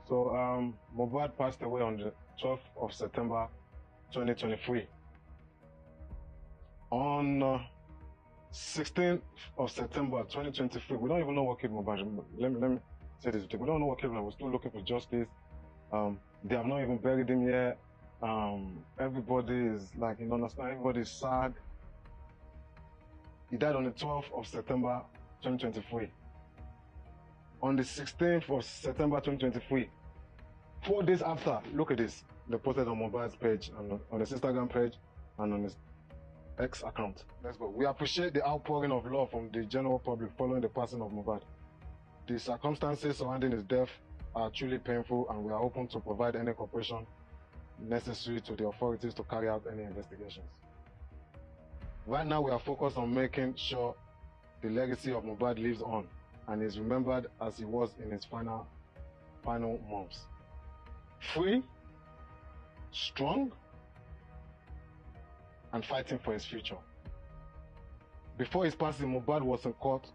So, Mohbad passed away on the 12th of September 2023. On 16th of September 2023, we don't even know what killed Mohbad. Let me say this. We don't know what killed him. We're still looking for justice. They have not even buried him yet. Everybody is like, understand, everybody's sad. He died on the 12th of September 2023. On the 16th of September 2023, 4 days after, look at this, they posted on Mohbad's page, on his Instagram page, and on his X account. Let's go. We appreciate the outpouring of love from the general public following the passing of Mohbad. The circumstances surrounding his death are truly painful, and we are open to provide any cooperation necessary to the authorities to carry out any investigations. Right now, we are focused on making sure the legacy of Mohbad lives on and is remembered as he was in his final months. Free, strong, and fighting for his future. Before his passing, Mohbad was in court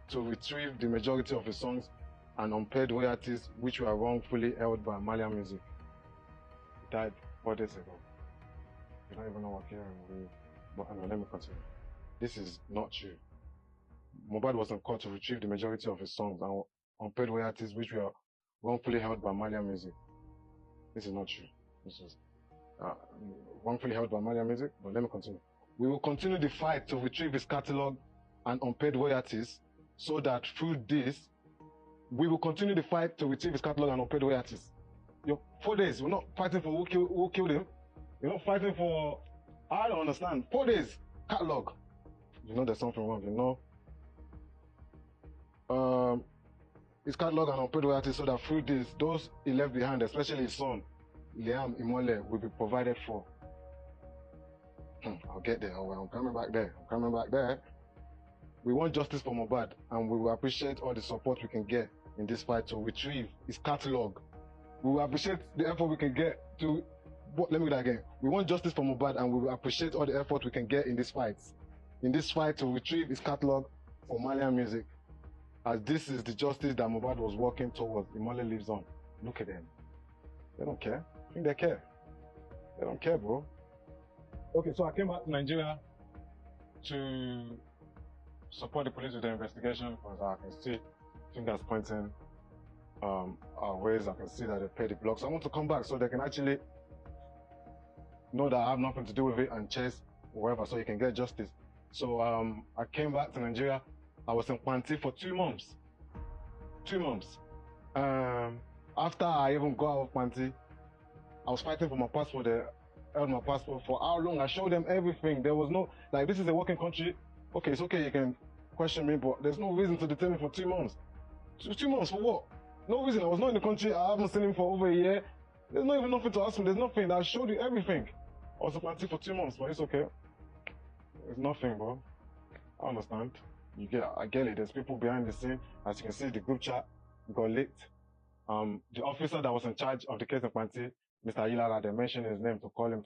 to retrieve the majority of his songs and unpaid royalties which were wrongfully held by Malian Music. He died 4 days ago. We don't even know what year but let me continue. This is not true. Mohbad was in court to retrieve the majority of his songs and unpaid royalties which were wrongfully held by Malian Music. This is not true. This is wrongfully held by Malian Music, but let me continue. We will continue the fight to retrieve his catalog and unpaid royalties so that through this, we will continue the fight to retrieve his catalog and unpaid royalties. 4 days, we're not fighting for who killed him. We're not fighting for, I don't understand. 4 days, catalog. There's something wrong, his catalog and unpaid royalties so that through this, those he left behind, especially his son, Liam Imole, will be provided for. I'll get there. I'm coming back there. We want justice for Mohbad, and we will appreciate all the support we can get in this fight to retrieve his catalog. We will appreciate the effort we can get to... Let me do that again. We want justice for Mohbad, and we will appreciate all the effort we can get in this fight. In this fight to retrieve his catalog for Malian Music. As this is the justice that Mohbad was working towards. Imole lives on. Look at them. They don't care. I think they care. They don't care, bro. Okay, so I came back to Nigeria to support the police with the investigation because I can see fingers pointing our ways. I can see that they paid the blocks. I want to come back so they can actually know that I have nothing to do with it and chase whoever so you can get justice. So I came back to Nigeria. I was in Kwanti for 2 months. 2 months. After I even got out of Kwanti, I was fighting for my passport. They held my passport for how long? I showed them everything. There was no, this is a working country. Okay, it's okay, you can question me, but there's no reason to detain me for 2 months. 2 months for what? No reason. I was not in the country. I haven't seen him for over a year. There's not even nothing to ask me. There's nothing. I showed you everything. I was in Kwanti for 2 months, but it's okay. There's nothing, bro. I understand. I get it. There's people behind the scene. As you can see, the group chat got leaked. The officer that was in charge of the case in Kwanti, Mr. Ilara, they mentioned his name to call him.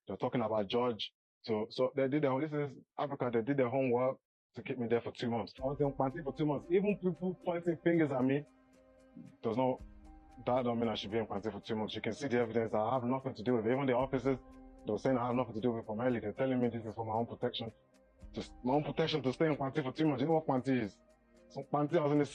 They're talking about George. So they did this is Africa. They did their homework to keep me there for 2 months. I was in Kwanti for 2 months. Even people pointing fingers at me, that don't mean I should be in Kwanti for 2 months. You can see the evidence. I have nothing to do with it. Even the officers, they were saying I have nothing to do with it from early. They're telling me this is for my own protection. Just my own protection to stay in Kwanti for 2 months. You know what Kwanti is? So Kwanti, I was in the